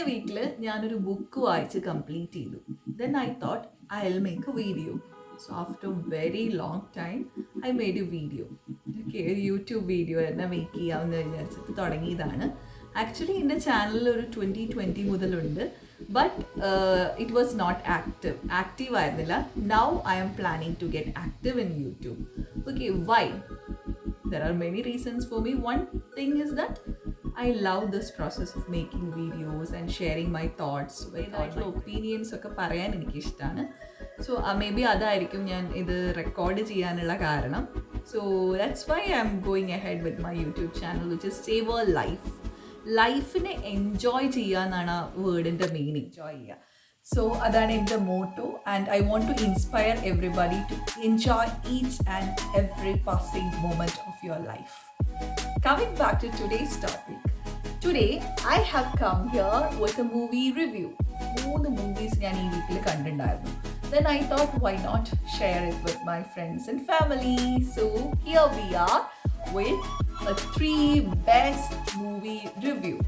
വീക്കിൽ ഞാനൊരു ബുക്ക് വായിച്ച് കംപ്ലീറ്റ് ചെയ്തു. Then I thought I will make a video. So after very long time I made a video. Okay, ഒരു YouTube video തന്നെ make ചെയ്യാമെന്ന് വിചാരിച്ചിട്ട് തുടങ്ങിയതാണ്. ആക്ച്വലി എൻ്റെ ചാനലിൽ ഒരു 2020 മുതലുണ്ട്, but it was not active ആയിരുന്നില്ല. Now I am planning to get active in YouTube. Okay, why? There are many reasons for me. One thing is that I love this process of making videos and sharing my thoughts. ആയിട്ടുള്ള opinions ഒക്കെ പറയാൻ എനിക്കിഷ്ടമാണ്. So may be അതായിരിക്കും ഞാൻ ഇത് record ചെയ്യാനുള്ള കാരണം. So that's why I am going ahead with my YouTube channel, which is save a life. ലൈഫിനെ എൻജോയ് ചെയ്യുക എന്നാണ് ആ വേർഡിൻ്റെ മീനിങ്. എൻജോയ് ചെയ്യുക. So അതാണ് എൻ്റെ motto, and I want to inspire everybody to enjoy each and every passing moment of your life. Coming back to today's topic. Today I have come here with a movie review. 3 movies ഞാൻ ഈ വീക്കിൽ കണ്ടിട്ടുണ്ടായിരുന്നു. Then I thought, why not share it with my friends and family? So here we are with a 3 best movie review.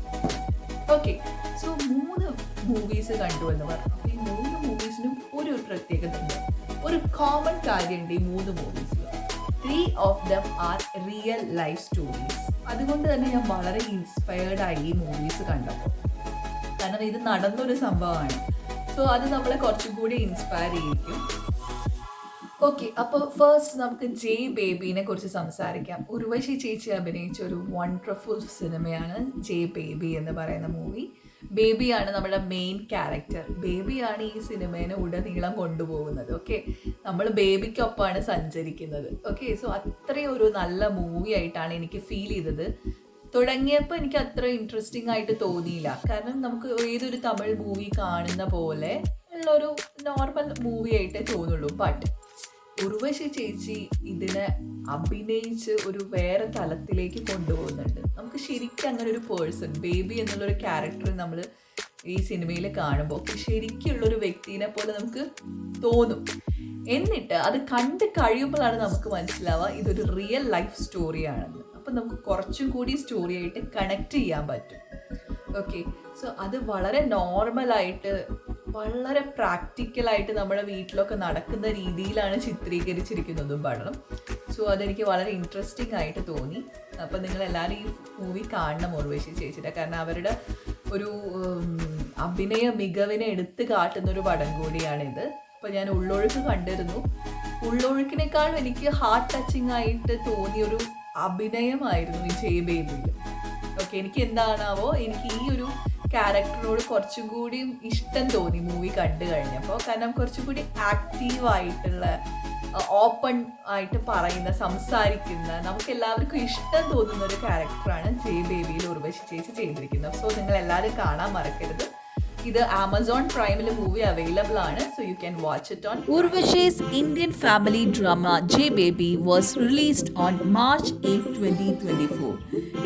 Okay, so 3 movies കണ്ടു എന്ന് പറഞ്ഞു. അപ്പോൾ ഈ 3 മൂവീസിനും ഒരു പ്രത്യേകത ഉണ്ട്, ഒരു കോമൺ കാര്യമുണ്ട് ഈ 3 മൂവീസിൽ. 3 of them are real life stories. അതുകൊണ്ട് തന്നെ ഞാൻ വളരെ ഇൻസ്പയർഡ് ആയി ഈ മൂവീസ് കണ്ടപ്പോൾ. കാരണം ഇത് നടന്നൊരു സംഭവമാണ്. സോ അത് നമ്മളെ കുറച്ചും കൂടി ഇൻസ്പയർ ചെയ്യിക്കും. ഓക്കെ, അപ്പോൾ ഫസ്റ്റ് നമുക്ക് ജെ ബേബിനെ കുറിച്ച് സംസാരിക്കാം. ഉർവശി ചേച്ചി അഭിനയിച്ച ഒരു വണ്ടർഫുൾ സിനിമയാണ് ജെ ബേബി എന്ന് പറയുന്ന മൂവി. ബേബിയാണ് നമ്മുടെ മെയിൻ ക്യാരക്ടർ. ബേബിയാണ് ഈ സിനിമേനെ ഉടനീളം കൊണ്ടുപോകുന്നത്. ഓക്കെ, നമ്മൾ ബേബിക്കൊപ്പമാണ് സഞ്ചരിക്കുന്നത്. ഓക്കെ, സോ അത്രയും ഒരു നല്ല മൂവി ആയിട്ടാണ് എനിക്ക് ഫീൽ ചെയ്തത്. തുടങ്ങിയപ്പോൾ എനിക്ക് അത്ര ഇൻട്രസ്റ്റിംഗ് ആയിട്ട് തോന്നിയില്ല. കാരണം നമുക്ക് ഏതൊരു തമിഴ് മൂവി കാണുന്ന പോലെ ഉള്ളൊരു നോർമൽ മൂവി ആയിട്ടേ തോന്നുള്ളൂ. ബട്ട് ഉർവശി ചേച്ചി ഇതിനെ അഭിനയിച്ച് ഒരു വേറെ തലത്തിലേക്ക് കൊണ്ടുപോകുന്നുണ്ട്. നമുക്ക് ശരിക്കും അങ്ങനെ ഒരു പേഴ്സൺ, ബേബി എന്നുള്ളൊരു ക്യാരക്ടർ നമ്മൾ ഈ സിനിമയിൽ കാണുമ്പോൾ ശരിക്കുള്ളൊരു വ്യക്തിനെ പോലെ നമുക്ക് തോന്നും. എന്നിട്ട് അത് കണ്ട് കഴിയുമ്പോഴാണ് നമുക്ക് മനസ്സിലാവുക ഇതൊരു റിയൽ ലൈഫ് സ്റ്റോറിയാണെന്ന്. അപ്പം നമുക്ക് കുറച്ചും കൂടി സ്റ്റോറി ആയിട്ട് കണക്ട് ചെയ്യാൻ പറ്റും. ഓക്കെ, സോ അത് വളരെ നോർമലായിട്ട് വളരെ പ്രാക്ടിക്കലായിട്ട് നമ്മുടെ വീട്ടിലൊക്കെ നടക്കുന്ന രീതിയിലാണ് ചിത്രീകരിച്ചിരിക്കുന്നതും പടം. സോ അതെനിക്ക് വളരെ ഇൻട്രസ്റ്റിംഗ് ആയിട്ട് തോന്നി. അപ്പം നിങ്ങളെല്ലാവരും ഈ മൂവി കാണണം ഉർവശി ചേച്ചിയുടെ. കാരണം അവരുടെ ഒരു അഭിനയ മികവിനെ എടുത്തു കാട്ടുന്നൊരു പടം കൂടിയാണിത്. അപ്പോൾ ഞാൻ ഉള്ളൊഴുക്ക് കണ്ടിരുന്നു. ഉള്ളൊഴുക്കിനേക്കാളും എനിക്ക് ഹാർട്ട് ടച്ചിങ് ആയിട്ട് തോന്നിയൊരു അഭിനയമായിരുന്നു ഈ ജെ ബേബിയിൽ. ഓക്കെ, എനിക്ക് എന്താണാവോ എനിക്ക് ഈ ഒരു ക്യാരക്ടറിനോട് കുറച്ചും കൂടി ഇഷ്ടം തോന്നി മൂവി കണ്ടു കഴിഞ്ഞപ്പോൾ. കാരണം കുറച്ചും കൂടി ആക്റ്റീവായിട്ടുള്ള, ഓപ്പൺ ആയിട്ട് പറയുന്ന, സംസാരിക്കുന്ന, നമുക്ക് എല്ലാവർക്കും ഇഷ്ടം തോന്നുന്ന ഒരു ക്യാരക്ടറാണ് ജെ ബേബിയിൽ ഉർവശി ചേച്ചി ചെയ്തിരിക്കുന്നത്. സോ നിങ്ങൾ എല്ലാവരും കാണാൻ മറക്കരുത്. ഇത് ആമസോൺ പ്രൈമിൽ മൂവി അവൈലബിൾ ആണ്. So you can watch it on. Urvashi's Indian family drama J Baby was released on March 8, 2024.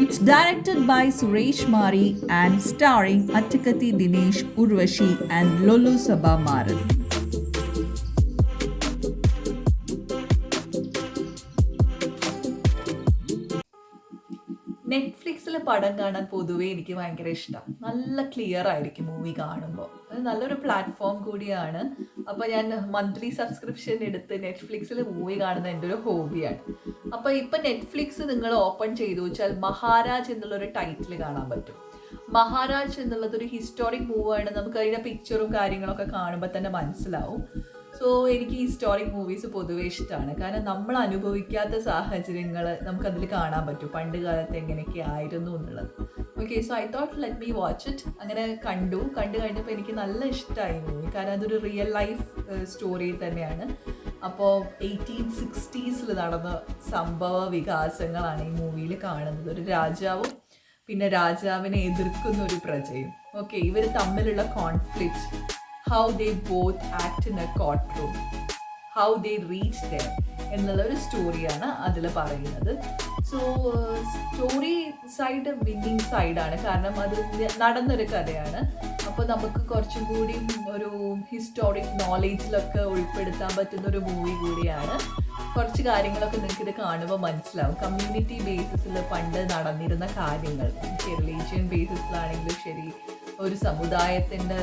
It's directed by Suresh Mari and starring Attikati Dinesh, Urvashi and Lolu Sabha Maran. നെറ്റ്ഫ്ലിക്സിൽ പടം കാണാൻ പൊതുവേ എനിക്ക് ഭയങ്കര ഇഷ്ടമാണ്. നല്ല clear ആയിരിക്കും movie കാണുമ്പോൾ. അത് നല്ലൊരു പ്ലാറ്റ്ഫോം കൂടിയാണ്. അപ്പോൾ ഞാൻ മന്ത്ലി സബ്സ്ക്രിപ്ഷൻ എടുത്ത് നെറ്റ്ഫ്ലിക്സിൽ മൂവി കാണുന്നത് എൻ്റെ ഒരു ഹോബിയാണ്. അപ്പോൾ ഇപ്പം നെറ്റ്ഫ്ലിക്സ് നിങ്ങൾ ഓപ്പൺ ചെയ്തു വെച്ചാൽ മഹാരാജ് എന്നുള്ളൊരു ടൈറ്റിൽ കാണാൻ പറ്റും. മഹാരാജ് എന്നുള്ളതൊരു ഹിസ്റ്റോറിക് മൂവാണ്. നമുക്ക് അതിൻ്റെ പിക്ചറും കാര്യങ്ങളൊക്കെ കാണുമ്പോൾ തന്നെ മനസ്സിലാവും. സോ എനിക്ക് ഹിസ്റ്റോറിക് മൂവീസ് പൊതുവേ ഇഷ്ടമാണ്. കാരണം നമ്മൾ അനുഭവിക്കാത്ത സാഹചര്യങ്ങൾ നമുക്കതിൽ കാണാൻ പറ്റും, പണ്ട് കാലത്ത് എങ്ങനെയൊക്കെ ആയിരുന്നു എന്നുള്ളത്. Okay, so I thought let me watch it. അങ്ങനെ കണ്ടു കഴിഞ്ഞപ്പോൾ എനിക്ക് നല്ല ഇഷ്ടമായി മൂവി. കാരണം അതൊരു റിയൽ ലൈഫ് സ്റ്റോറി തന്നെയാണ്. അപ്പോൾ 1860s നടന്ന സംഭവ വികാസങ്ങളാണ് ഈ മൂവിയിൽ കാണുന്നത്. ഒരു രാജാവും പിന്നെ രാജാവിനെ എതിർക്കുന്ന ഒരു പ്രജയും. ഓക്കെ, ഇവർ തമ്മിലുള്ള conflict, how they both act in a courtroom, how they reach there എന്നുള്ളൊരു സ്റ്റോറിയാണ് അതിൽ പറയുന്നത്. സോ സ്റ്റോറി സൈഡ് വിന്നിങ് സൈഡാണ്. കാരണം അത് നടന്നൊരു കഥയാണ്. അപ്പോൾ നമുക്ക് കുറച്ചും കൂടി ഒരു ഹിസ്റ്റോറിക് നോളേജിലൊക്കെ ഉൾപ്പെടുത്താൻ പറ്റുന്ന ഒരു മൂവി കൂടിയാണ്. കുറച്ച് കാര്യങ്ങളൊക്കെ നിങ്ങൾക്ക് ഇത് കാണുമ്പോൾ മനസ്സിലാവും. കമ്മ്യൂണിറ്റി ബേസിസിൽ പണ്ട് നടന്നിരുന്ന കാര്യങ്ങൾ, റിലീജിയൻ ബേസിസിലാണെങ്കിലും ശരി, ഒരു സമുദായത്തിൻ്റെ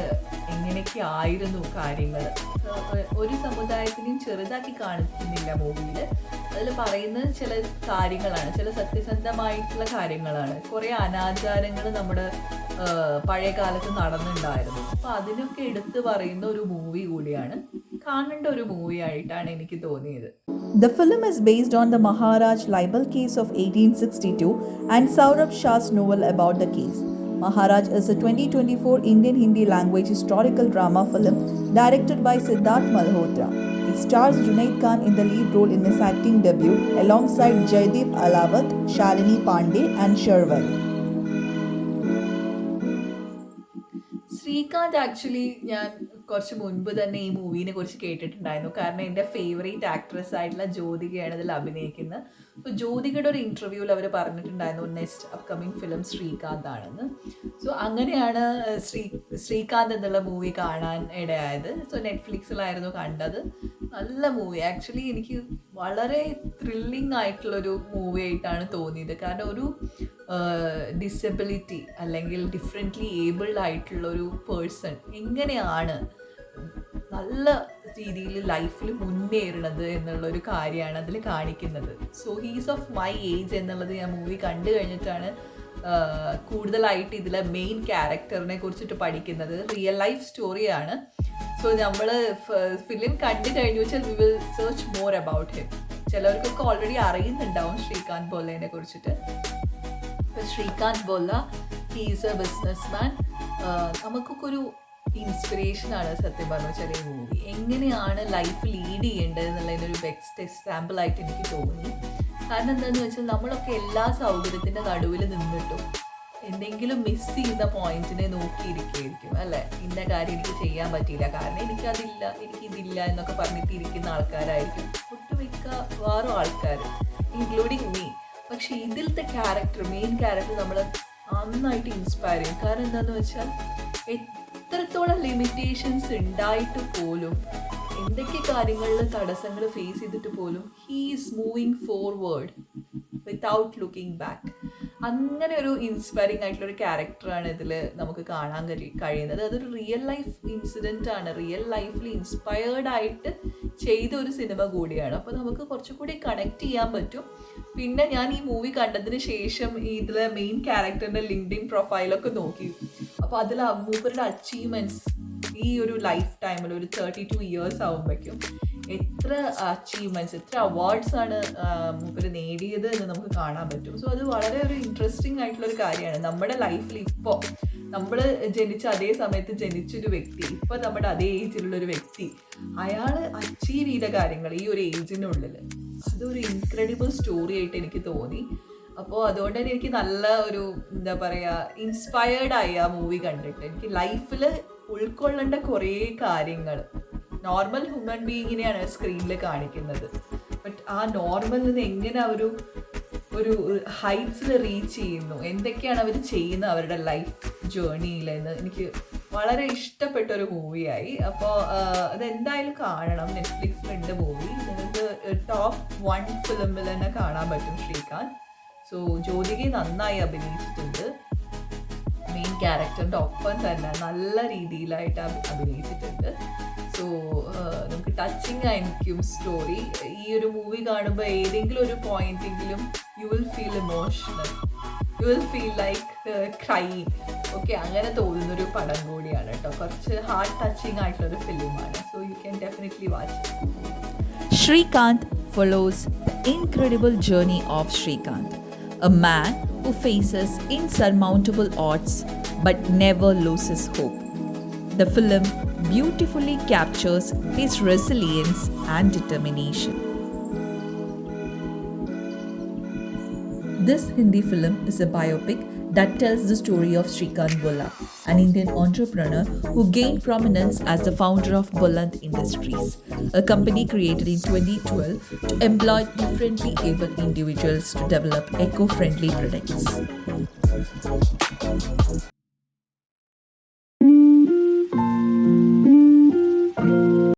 എങ്ങനെയൊക്കെ ആയിരുന്നു കാര്യങ്ങൾ. ഒരു സമുദായത്തിനെയും ചെറുതാക്കി കാണിക്കുന്നില്ല മൂവിയിൽ. അതിൽ പറയുന്നത് ചില കാര്യങ്ങളാണ്, ചില സത്യസന്ധമായിട്ടുള്ള കാര്യങ്ങളാണ്. കുറേ അനാചാരങ്ങൾ നമ്മുടെ പഴയ കാലത്ത് നടന്നിട്ടുണ്ടായിരുന്നു. അപ്പോൾ അതിനൊക്കെ എടുത്തു പറയുന്ന ഒരു മൂവി കൂടിയാണ്, കാണേണ്ട ഒരു മൂവി ആയിട്ടാണ് എനിക്ക് തോന്നിയത്. The film is based on the Maharaj libel case of 1862 and Saurabh Shah's novel about the case. Maharaj is a 2024 Indian Hindi language historical drama film directed by Siddharth Malhotra. It stars Junaid Khan in the lead role in his acting debut alongside Jaideep Alawat, Shalini Pandey and Sherwal. Srikanth actually ഞാൻ കുറച്ച് മുൻപ് തന്നെ ഈ മൂവീനെ കുറിച്ച് കേട്ടിട്ടുണ്ടായിരുന്നു. കാരണം എൻ്റെ favourite actress ആയിട്ടുള്ള ജ്യോതികയാണ് ഇതിൽ അഭിനയിക്കുന്നത്. സോ ജ്യോതികയുടെ ഒരു ഇൻ്റർവ്യൂവിൽ അവർ പറഞ്ഞിട്ടുണ്ടായിരുന്നു നെക്സ്റ്റ് അപ്കമിങ് ഫിലിം ശ്രീകാന്ത് ആണെന്ന്. സോ അങ്ങനെയാണ് ശ്രീകാന്ത് എന്നുള്ള മൂവി കാണാൻ ഇടയായത്. സോ നെറ്റ്ഫ്ലിക്സിലായിരുന്നു കണ്ടത്. നല്ല മൂവി ആക്ച്വലി എനിക്ക് വളരെ ത്രില്ലിംഗ് ആയിട്ടുള്ളൊരു മൂവി ആയിട്ടാണ് തോന്നിയത്. കാരണം ഒരു ഡിസബിലിറ്റി അല്ലെങ്കിൽ ഡിഫറെൻ്റ്ലി ഏബിൾഡ് ആയിട്ടുള്ളൊരു പേഴ്സൺ എങ്ങനെയാണ് നല്ല രീതിയിൽ ലൈഫിൽ മുന്നേറുന്നത് എന്നുള്ളൊരു കാര്യമാണ് അതിൽ കാണിക്കുന്നത്. So he's of my age എന്നുള്ളത് ഞാൻ മൂവി കണ്ടു കഴിഞ്ഞിട്ടാണ് കൂടുതലായിട്ട് ഇതിലെ മെയിൻ ക്യാരക്ടറിനെ കുറിച്ചിട്ട് പഠിക്കുന്നത്. റിയൽ ലൈഫ് സ്റ്റോറിയാണ്. സോ നമ്മൾ ഫിലിം കണ്ടു കഴിഞ്ഞു വെച്ചാൽ we will search more about him. ചിലവർക്കൊക്കെ ഓൾറെഡി അറിയുന്നുണ്ടാവും ശ്രീകാന്ത് ബോല്ലനെ കുറിച്ചിട്ട്. Srikanth Bolla he's a businessman. നമുക്കൊക്കെ ഒരു ഇൻസ്പിറേഷനാണ് സത്യം പറഞ്ഞു വെച്ചാൽ ഈ മൂവി. എങ്ങനെയാണ് ലൈഫ് ലീഡ് ചെയ്യേണ്ടത് എന്നുള്ളതിനൊരു ബെസ്റ്റ് എക്സാമ്പിളായിട്ട് എനിക്ക് തോന്നി. കാരണം എന്താണെന്ന് വെച്ചാൽ നമ്മളൊക്കെ എല്ലാ സൗകര്യത്തിൻ്റെ നടുവിൽ നിന്നിട്ടും എന്തെങ്കിലും മിസ് ചെയ്യുന്ന പോയിന്റിനെ നോക്കിയിരിക്കുകയായിരിക്കും അല്ലേ. ഇന്ന കാര്യം എനിക്ക് ചെയ്യാൻ പറ്റിയില്ല, കാരണം എനിക്കതില്ല, എനിക്കിതില്ല എന്നൊക്കെ പറഞ്ഞിട്ട് ഇരിക്കുന്ന ആൾക്കാരായിരിക്കും ഒട്ടുമിക്കവാറും ആൾക്കാർ, ഇൻക്ലൂഡിങ് മീ. പക്ഷെ ഇതിലത്തെ മെയിൻ ക്യാരക്ടർ നമ്മളെ നന്നായിട്ട് ഇൻസ്പയർ ചെയ്യും. കാരണം എന്താണെന്ന് വെച്ചാൽ എത്രത്തോളം ലിമിറ്റേഷൻസ് ഉണ്ടായിട്ട് പോലും, എന്തൊക്കെ കാര്യങ്ങളിൽ തടസ്സങ്ങൾ ഫേസ് ചെയ്തിട്ട് പോലും he is moving forward without looking back. അങ്ങനെ ഒരു ഇൻസ്പയറിംഗ് ആയിട്ടുള്ളൊരു ക്യാരക്ടറാണ് ഇതിൽ നമുക്ക് കാണാൻ കഴിയുന്നത്. അതൊരു റിയൽ ലൈഫ് ഇൻസിഡൻ്റ് ആണ്, റിയൽ ലൈഫിൽ ഇൻസ്പയർഡ് ആയിട്ട് ചെയ്ത ഒരു സിനിമ കൂടിയാണ്. അപ്പോൾ നമുക്ക് കുറച്ചുകൂടി കണക്ട് ചെയ്യാൻ പറ്റും. പിന്നെ ഞാൻ ഈ മൂവി കണ്ടതിന് ശേഷം ഇതിലെ മെയിൻ ക്യാരക്ടറിൻ്റെ ലിങ്ക്ഡിൻ പ്രൊഫൈലൊക്കെ നോക്കി. അപ്പോൾ അതിൽ മൂപ്പരുടെ അച്ചീവ്മെൻറ്റ്സ് ഈ ഒരു ലൈഫ് ടൈമിൽ ഒരു 32 ഇയേഴ്സ് ആകുമ്പോഴേക്കും എത്ര അച്ചീവ്മെൻറ്റ്സ്, എത്ര അവാർഡ്സ് ആണ് മൂപ്പര് നേടിയത് എന്ന് നമുക്ക് കാണാൻ പറ്റും. സോ അത് വളരെ ഒരു ഇൻട്രസ്റ്റിംഗ് ആയിട്ടുള്ളൊരു കാര്യമാണ്. നമ്മുടെ ലൈഫിൽ ഇപ്പോൾ നമ്മൾ ജനിച്ച അതേ സമയത്ത് ജനിച്ചൊരു വ്യക്തി, ഇപ്പോൾ നമ്മുടെ അതേ ഏജിലുള്ളൊരു വ്യക്തി, അയാൾ അച്ചീവ് ചെയ്ത കാര്യങ്ങൾ ഈ ഒരു ഏജിനുള്ളിൽ, അതൊരു ഇൻക്രെഡിബിൾ സ്റ്റോറി ആയിട്ട് എനിക്ക് തോന്നി. അപ്പോൾ അതുകൊണ്ട് തന്നെ എനിക്ക് നല്ല ഒരു എന്താ പറയുക ഇൻസ്പയർഡായി ആ മൂവി കണ്ടിട്ട്. എനിക്ക് ലൈഫിൽ ഉൾക്കൊള്ളേണ്ട കുറേ കാര്യങ്ങൾ നോർമൽ ഹ്യൂമൻ ബീയിങ്ങിനെയാണ് സ്ക്രീനിൽ കാണിക്കുന്നത്. ബട്ട് ആ നോർമൽ നിന്ന് എങ്ങനെ ഒരു ഹൈറ്റ്സിൽ റീച്ച് ചെയ്യുന്നു, എന്തൊക്കെയാണ് അവർ ചെയ്യുന്നത് അവരുടെ ലൈഫ് ജേർണിയിലെന്ന് എനിക്ക് വളരെ ഇഷ്ടപ്പെട്ടൊരു മൂവിയായി. അപ്പോൾ അതെന്തായാലും കാണണം. നെറ്റ്ഫ്ലിക്സിലുണ്ട് മൂവി. നിങ്ങൾക്ക് ടോപ്പ് 1 ഫിലിമിൽ തന്നെ കാണാൻ പറ്റും ശ്രീകാന്ത്. സോ ജ്യോതിക നന്നായി അഭിനയിച്ചിട്ടുണ്ട്. മെയിൻ ക്യാരക്ടറിൻ്റെ ഒപ്പം തന്നെ നല്ല രീതിയിലായിട്ട് അഭിനയിച്ചിട്ടുണ്ട്. സോ നമുക്ക് ടച്ചിങ് ആയിരിക്കും സ്റ്റോറി. ഈ ഒരു മൂവി കാണുമ്പോൾ ഏതെങ്കിലും ഒരു പോയിന്റെങ്കിലും you will feel emotional, you will feel like crying. Okay, അങ്ങനെ തോന്നുന്നൊരു പടം കൂടിയാണ് കേട്ടോ. കുറച്ച് ഹാർട്ട് ടച്ചിങ് ആയിട്ടുള്ളൊരു ഫിലിമാണ്. So you can definitely watch. Srikanth follows the incredible journey of Srikanth, a man who faces insurmountable odds but never loses hope. The film beautifully captures his resilience and determination. This Hindi film is a biopic that tells the story of Srikanth Bolla, an Indian entrepreneur who gained prominence as the founder of Bullant Industries, a company created in 2012 to employ differently able individuals to develop eco-friendly products.